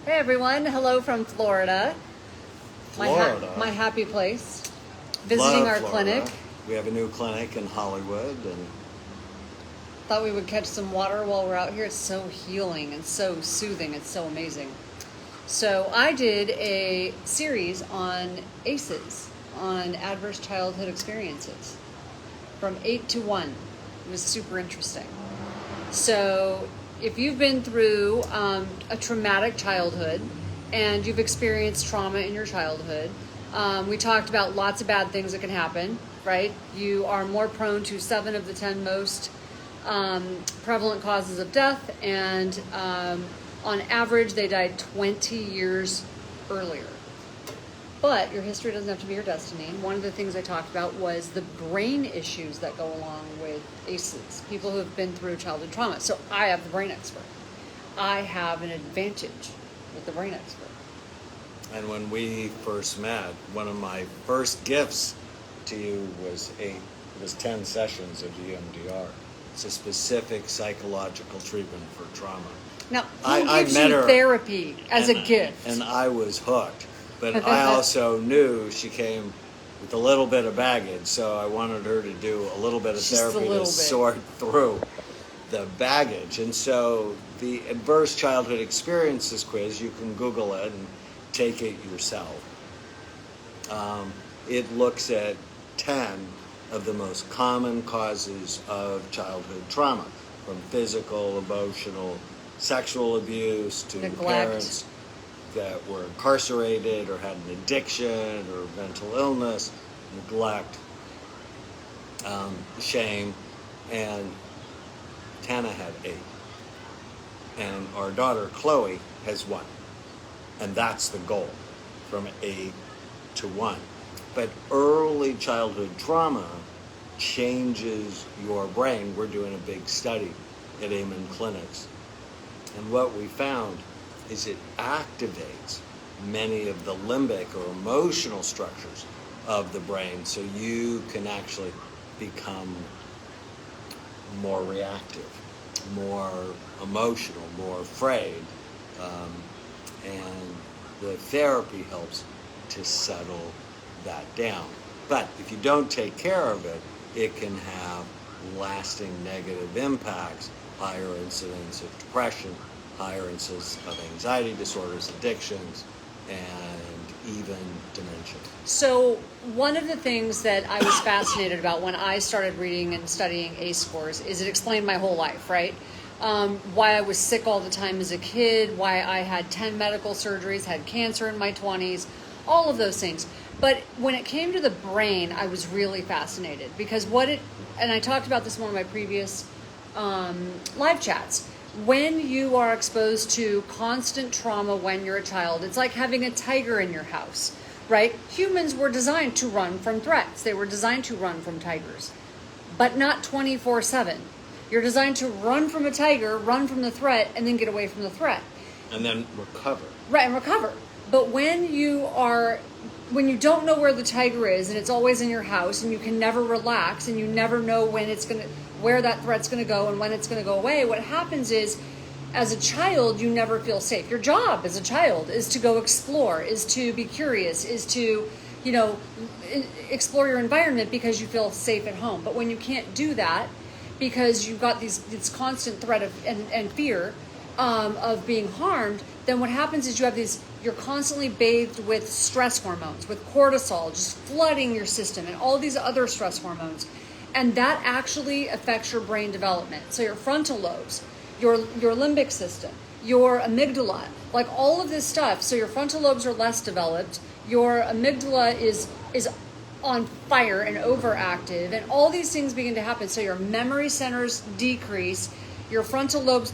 Hey everyone, hello from Florida. Florida. My happy place. Visiting Love our Florida. clinic. We have a new clinic in Hollywood, and Thought we would catch some water while we're out here. It's so healing and so soothing. It's so amazing. So I did a series on ACEs, on adverse childhood experiences, from 8 to 1. It was super interesting. So if you've been through a traumatic childhood and you've experienced trauma in your childhood, we talked about lots of bad things that can happen, right? You are more prone to 7 of the 10 most prevalent causes of death, and on average, they died 20 years earlier. But your history doesn't have to be your destiny. One of the things I talked about was the brain issues that go along with ACEs, people who have been through childhood trauma. So I have the brain expert. I have an advantage with the brain expert. and when we first met, one of my first gifts to you was 10 sessions of EMDR. It's a specific psychological treatment for trauma. Now, I gives met you her, therapy as a gift? and I was hooked. But I also knew she came with a little bit of baggage, so I wanted her to do a little bit of Just a therapy little to bit. sort through the baggage. And so the Adverse Childhood Experiences quiz, you can Google it and take it yourself. It looks at 10 of the most common causes of childhood trauma, from physical, emotional, sexual abuse to Neglect. parents that were incarcerated or had an addiction or mental illness, neglect, shame, and Tana had 8. And our daughter Chloe has 1. And that's the goal, from 8 to 1. But early childhood trauma changes your brain. We're doing a big study at Amen clinics. And what we found is it activates many of the limbic or emotional structures of the brain, so you can actually become more reactive, more emotional, more afraid, and the therapy helps to settle that down. But if you don't take care of it, it can have lasting negative impacts, higher incidence of depression, higher incidence of anxiety disorders, addictions, and even dementia. So one of the things that I was fascinated about when I started reading and studying ACE scores is it explained my whole life, right? Why I was sick all the time as a kid, why I had 10 medical surgeries, had cancer in my 20s, all of those things. But when it came to the brain, I was really fascinated because and I talked about this in one of my previous live chats. When you are exposed to constant trauma when you're a child, it's like having a tiger in your house, right? Humans were designed to run from threats. They were designed to run from tigers, but not 24/7. You're designed to run from a tiger, run from the threat, and then get away from the threat. And then recover. Right, and recover. But when you don't know where the tiger is and it's always in your house and you can never relax and you never know where that threat's going to go and when it's going to go away, what happens is, as a child, you never feel safe. Your job as a child is to go explore, is to be curious, is to, explore your environment because you feel safe at home. But when you can't do that because you've got this constant threat and fear of being harmed, then what happens is you're constantly bathed with stress hormones, with cortisol, just flooding your system and all these other stress hormones. And that actually affects your brain development. So your frontal lobes, your limbic system, your amygdala, like all of this stuff. So your frontal lobes are less developed. Your amygdala is on fire and overactive, and all these things begin to happen. So your memory centers decrease, your frontal lobes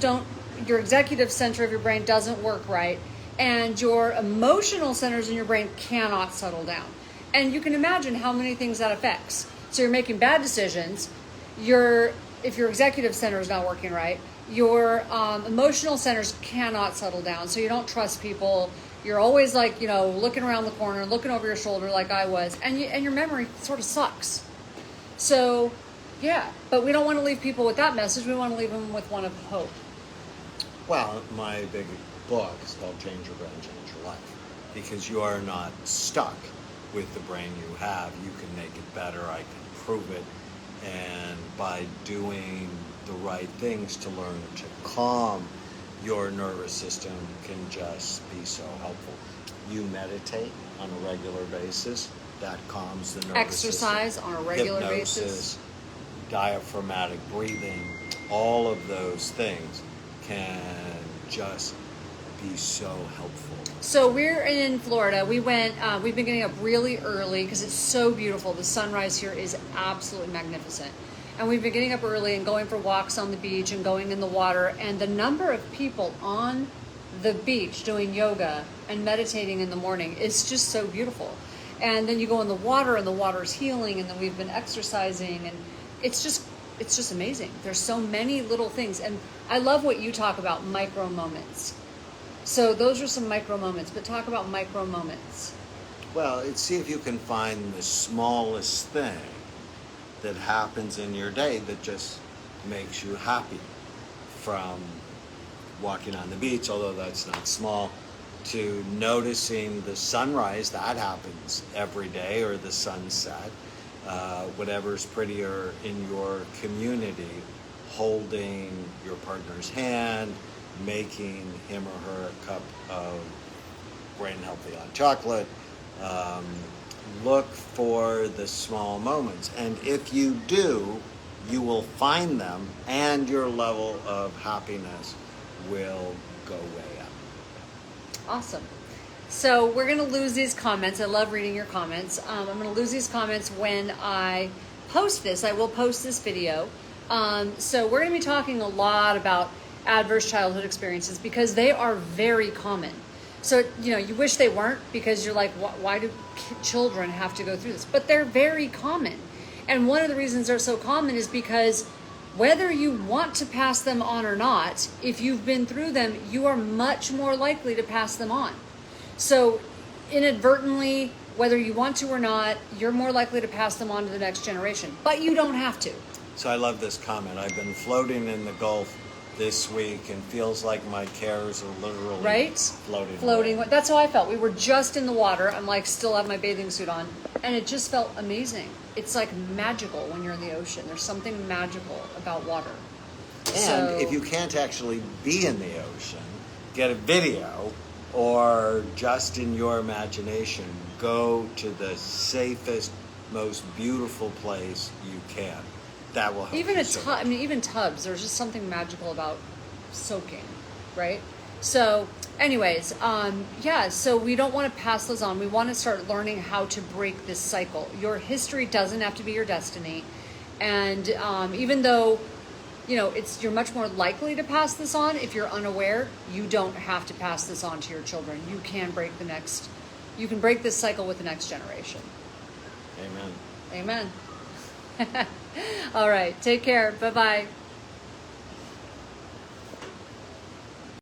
your executive center of your brain doesn't work right, and your emotional centers in your brain cannot settle down. And you can imagine how many things that affects. So you're making bad decisions. If your executive center is not working right, your emotional centers cannot settle down. So you don't trust people. You're always looking around the corner, looking over your shoulder like I was, and your memory sort of sucks. So, yeah, but we don't want to leave people with that message. We want to leave them with one of hope. Well, my big book is called Change Your Brain, Change Your Life, because you are not stuck with the brain you have. You can make it better. I can prove it. And by doing the right things to learn to calm your nervous system can just be so helpful. You meditate on a regular basis. That calms the nervous Exercise system. on a regular Hypnosis, basis. Diaphragmatic breathing, all of those things can just be so helpful. So we're in Florida. We've been getting up really early because it's so beautiful. The sunrise here is absolutely magnificent. And we've been getting up early and going for walks on the beach and going in the water. And the number of people on the beach doing yoga and meditating in the morning is just so beautiful. And then you go in the water and the water's healing, and then we've been exercising, and it's just amazing. There's so many little things. And I love what you talk about, micro moments. So those are some micro moments, but talk about micro moments. Well, see if you can find the smallest thing that happens in your day that just makes you happy. From walking on the beach, although that's not small, to noticing the sunrise, that happens every day, or the sunset, whatever's prettier in your community, holding your partner's hand, making him or her a cup of brain healthy hot chocolate. Look for the small moments, and if you do, you will find them, and your level of happiness will go way up. Awesome. So we're going to lose these comments. I love reading your comments. I'm going to lose these comments when I post this. I will post this video. So we're going to be talking a lot about adverse childhood experiences because they are very common. So, you wish they weren't, because you're like, why do children have to go through this? But they're very common. And one of the reasons they're so common is because whether you want to pass them on or not, if you've been through them, you are much more likely to pass them on. So inadvertently, whether you want to or not, you're more likely to pass them on to the next generation. But you don't have to. So I love this comment. I've been floating in the Gulf this week and feels like my cares are literally floating away. That's how I felt. We were just in the water. I'm like, still have my bathing suit on. And it just felt amazing. It's like magical when you're in the ocean. There's something magical about water. And if you can't actually be in the ocean, get a video, or just in your imagination, go to the safest, most beautiful place you can. That will help. Even tubs. There's just something magical about soaking, right? So, anyways, so we don't want to pass those on. We want to start learning how to break this cycle. Your history doesn't have to be your destiny, and even though you're much more likely to pass this on if you're unaware, you don't have to pass this on to your children. You can break this cycle with the next generation. Amen. Amen. All right. Take care. Bye-bye.